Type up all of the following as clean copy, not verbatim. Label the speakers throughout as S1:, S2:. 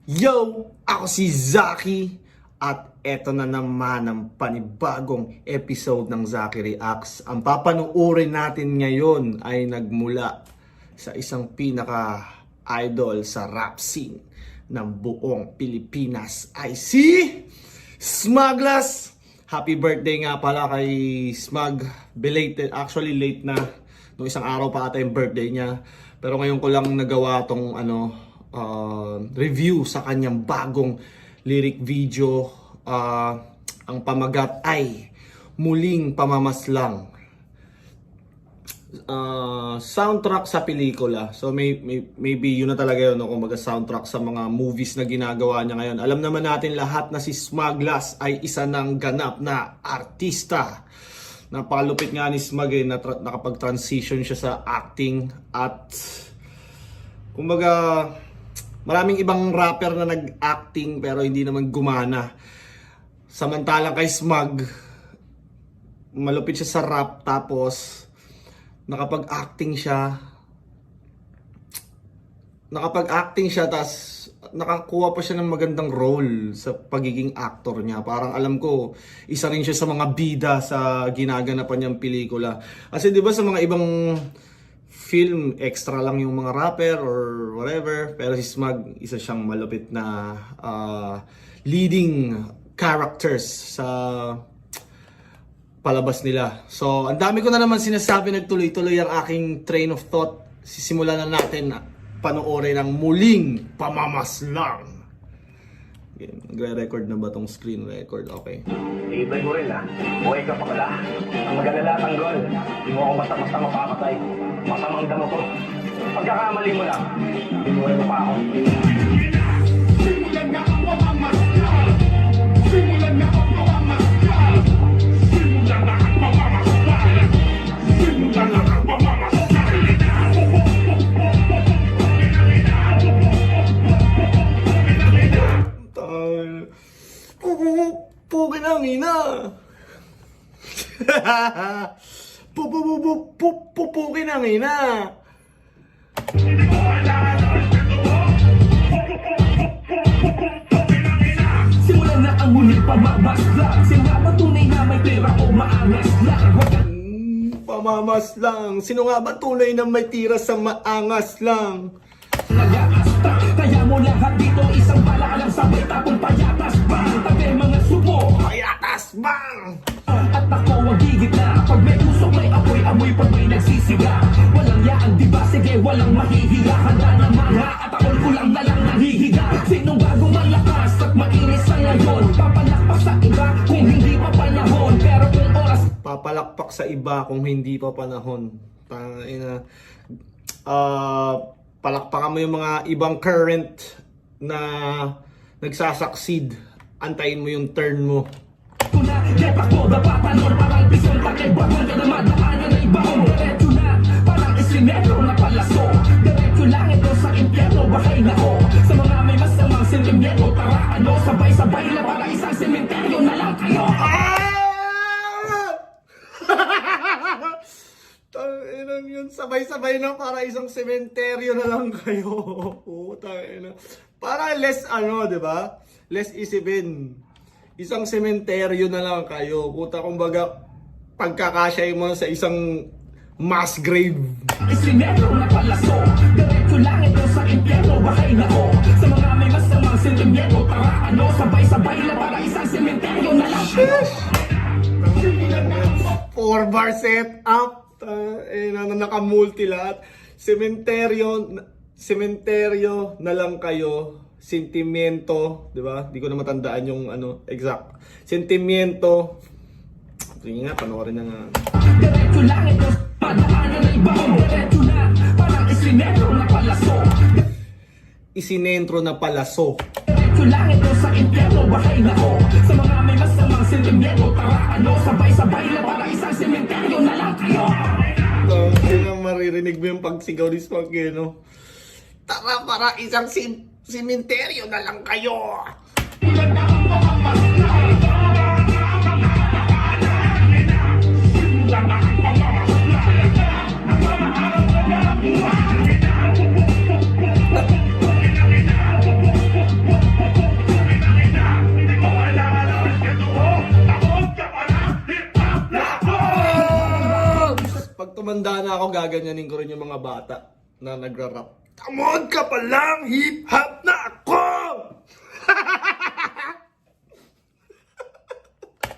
S1: Yo! Ako si Zaki at eto na naman ang panibagong episode ng Zaki Reacts. Ang papanuorin natin ngayon ay nagmula sa isang pinaka-idol sa rap scene ng buong Pilipinas ay si Smuglas! Happy birthday nga pala kay Smug. Belated, actually late na. Nung isang araw pa ata yung birthday niya. Pero ngayon ko lang nagawa tong review sa kanyang bagong lyric video. Ang pamagat ay Muling Pamamaslang. Soundtrack sa pelikula. So maybe yun na talaga yun, no? Kung soundtrack sa mga movies na ginagawa niya ngayon. Alam naman natin lahat na si Smuglas ay isa ng ganap na artista. Napakalupit nga ni Smug nakapag-transition siya sa acting at kumbaga maraming ibang rapper na nag-acting pero hindi naman gumana. Samantalang kay Smug, malupit siya sa rap tapos nakapag-acting siya tas nakakuha pa siya ng magandang role sa pagiging actor niya. Parang alam ko, isa rin siya sa mga bida sa ginaganapan niyang pelikula. Kasi 'di ba sa mga ibang film, extra lang yung mga rapper or whatever. Pero si Smug, isa siyang malupit na leading characters sa palabas nila. So, ang dami ko na naman sinasabi, nagtuloy-tuloy ang aking train of thought. Sisimulan na natin panoorin ang Muling Pamamaslang. Okay, nagre-record na ba tong screen record? Okay.
S2: Ibay mo rin ha. Buhay ka pa pala. Ang mag-alala tanggol. Hindi mo ako basta-basta mapapatay. Masamang damo ko. Pagkakamali mo lang, binuhay mo pa ako. Simulan na ang pamamaslang. Simulan na ang pamamaslang. Simulan na ang pamamaslang. Simulan na ang pamamaslang.
S1: Pugi na mina. Pugi na mina.
S2: Simulan na ang muling pamamaslang. Sino nga ba tunay na may pera o maangas lang?
S1: Pamamaslang. Sino nga ba tunay na may tira sa maangas lang?
S2: Nag-aasta, kaya mo lahat dito isang bala lang sabay tapong payatas bang tabi mga subo.
S1: Payatas bang!
S2: At ako ang gigit na pag may usok may amoy pag may nagsisiga. Walang yaang diba sige walang mahihiga. Handa na mga at ako kulang na lang nahihiga. Sinong bagong malakas at mainis sa ngayon? Papalakpak sa iba kung hindi pa panahon. Pero kung oras
S1: Papalakpak sa iba kung hindi pa panahon. Palakpakan mo yung mga ibang current na nagsasucceed. Antayin mo yung turn mo.
S2: na, get ako dapat ano parang pisong takibahon ka na madaanan na ibahon. Diretso na, parang isimetro na palaso. Diretso lang ito sa impyerno, bahay na ko. Sa mga may masamang sentimiento, tara ano, sabay-sabay na para isang sementeryo na lang kayo.
S1: Tanginang yun, sabay-sabay na para isang sementeryo na lang kayo. Tangina. Para less di ba? Less isipin. Isang sementeryo na lang kayo. Kumbaga, pagkakasya mo sa isang mass grave.
S2: Isimetro na palaso. Diretso lang ito sa impyerno, bahay na ko. Sa mga may masamang sentimiento, tara ano, sabay-sabay na para isang sementeryo na lang kayo.
S1: 4 bar set up. Nakamulti lahat. Sementeryo na lang kayo. Sentimiento, di ba? Di ko na matandaan yung exact. Sentimiento. Sige nga, panoorin na nga.
S2: Diretso lang ito, padaanan na ibahon. Diretso na, parang isinentro na palaso.
S1: Isinentro na palaso.
S2: Diretso lang ito sa impyerno, bahay na ko. Sa mga may masamang sentimiento, tara ano, sabay-sabay na para isang sementeryo na lang kayo.
S1: Kailang maririnig mo yung pagsigaw ni Smug, no? Tara, para isang sementeryo na lang kayo. na ako, gaganyanin ko rin yung mga bata na nagra-rap. Tamod ka pa lang, hip-hop na ako!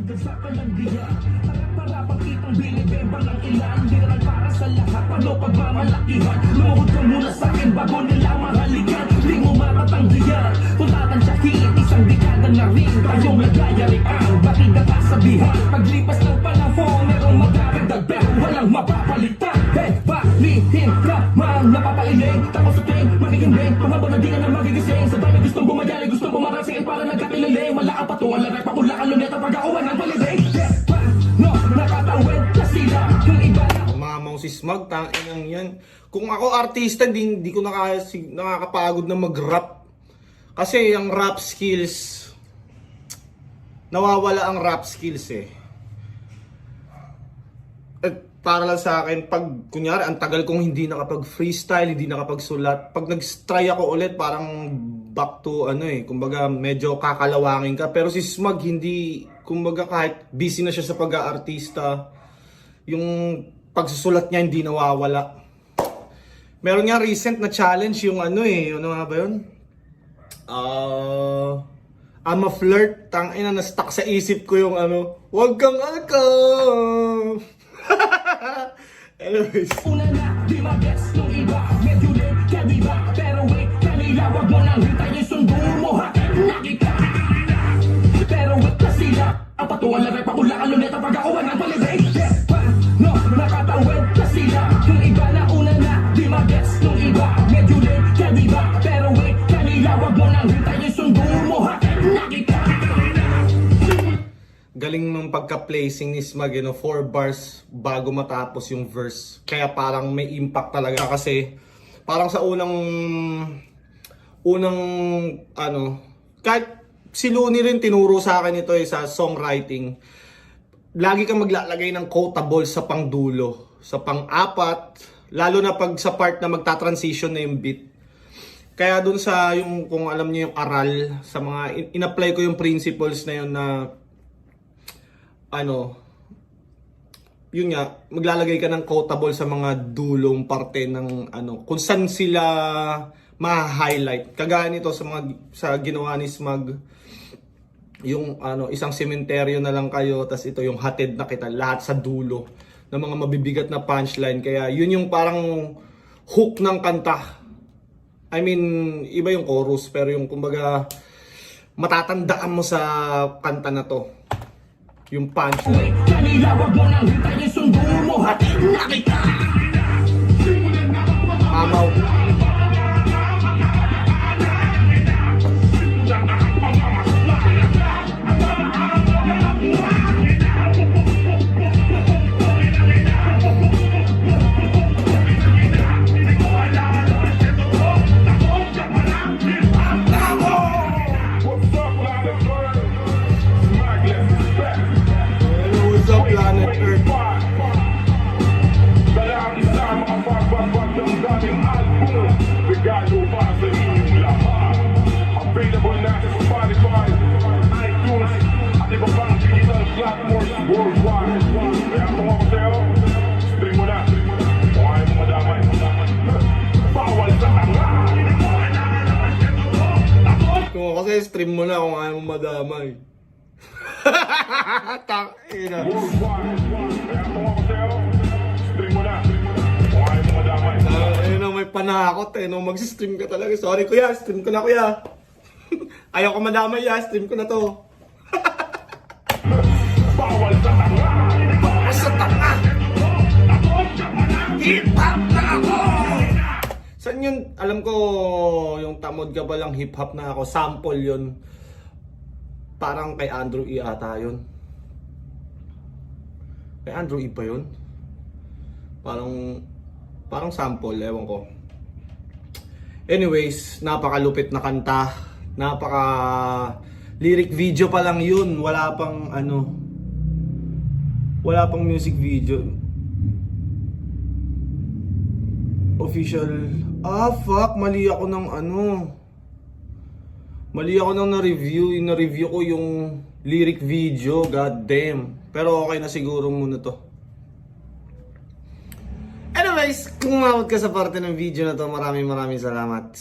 S2: Dagsakan ng diya, harap-harapang kitang binibemba ng ilan. Di naman para sa lahat, ano pagmamalakihan. Lumuhod ka muna sa'kin bago nila mahalikan. Di mo matatanggihan, kung tatansyahin, isang dekada na rin tayong nagayarian. Bakit nakasabihan, paglipas ng panahon, merong magdadagdag, walang mapapalitan. Hey, palihin ka man, napapailing, tapos sa ting, magiging bang, pumabon na di na magigising. Sa dami gustong bumayali, gustong bumarasing, para nagkakilali. Malaka pa to, alarap pa kung laka luneta, pag-awan ng palibig. No, nakatawid na sila, yung iba na.
S1: Mamaw si Smug, tanginang yan. Kung ako artista, hindi ko nakakapagod na mag-rap. Kasi ang rap skills, nawawala ang rap skills eh. At para lang sa akin, pag kunyari, ang tagal kong hindi nakapag-freestyle, hindi nakapagsulat. Pag nag-try ako ulit, parang back to kumbaga medyo kakalawangin ka. Pero si Smug hindi, kumbaga kahit busy na siya sa pag-aartista, yung pagsusulat niya hindi nawawala. Meron nga recent na challenge yung ano nga ba yun? I'm a flirt, tangina na stuck sa isip ko yung wag kang alcohol. Anyways.
S2: Una na, di mag-gets nung iba. Medyo late ka diba? Pero wait, kanila wag mo nang hintayin, sundo mo ha. Nakita. Pero wait na sila. Ang patuwa lang ay pakula ka luneta, pag-awan ng palibig. No, nakatawid na sila. Yung iba na una na, di mag-gets nung iba. Medyo late ka diba? Pero wait, kanila wag mo nang hintayin, sundo mo ha. Nakita.
S1: Galing ng pagka-placing ni Smug, 4 bars bago matapos yung verse. Kaya parang may impact talaga kasi parang sa unang kahit si Looney rin tinuro sa akin ito sa songwriting. Lagi kang maglalagay ng quotable sa pangdulo, sa pang-apat, lalo na pag sa part na magta-transition na yung beat. Kaya dun sa yung, kung alam niyo yung aral, sa mga in-apply ko yung principles na yun na yun nga, maglalagay ka ng quotable sa mga dulong parte ng kung saan sila ma-highlight. Kagaya nito sa ginawa ni Smug, yung isang sementeryo na lang kayo, tas ito yung hatid na kita, lahat sa dulo ng mga mabibigat na punchline. Kaya yun yung parang hook ng kanta. I mean, iba yung chorus, pero yung kumbaga matatandaan mo sa kanta na to yung punchline.
S2: Kanila wag mo nang hintayin, sundo mo hati na kita.
S1: Mamaw. What's up, Planet Earth?
S3: Available now to Spotify, iTunes, at iba pang digital platforms worldwide. Kaya kung ako sa'yo, stream mo na. Kung ayaw mo madamay, bawal sa tanga.
S1: Kung ako kasi stream mo na kung ayaw mo madamay. Tangina.
S3: Worldwide. Kaya kung ako sa'yo, stream mo na. Kung ayaw mo madamay.
S1: Ayun may panakot nung mag-stream ka talaga. Sorry kuya, stream ko na kuya. Ayaw ko madamay stream ko na to.
S3: Bawal sa tanga.
S1: Bawal sa tanga. Hip-hop na ako. Saan yun? Alam ko yung tamod ka palang hip-hop na ako. Sample yun. Parang kay Andrew E. ata yun. Kay Andrew E. pa yun? Parang sample, ewan ko. Anyways, napakalupit na kanta. Lyric video pa lang yun. Wala pang music video. Official. Fuck, mali ako ng Mali ako nang na-review. Na-review ko yung lyric video. God damn. Pero okay na siguro muna to. Anyway, guys, kung umabot ka sa parte ng video na to, maraming salamat.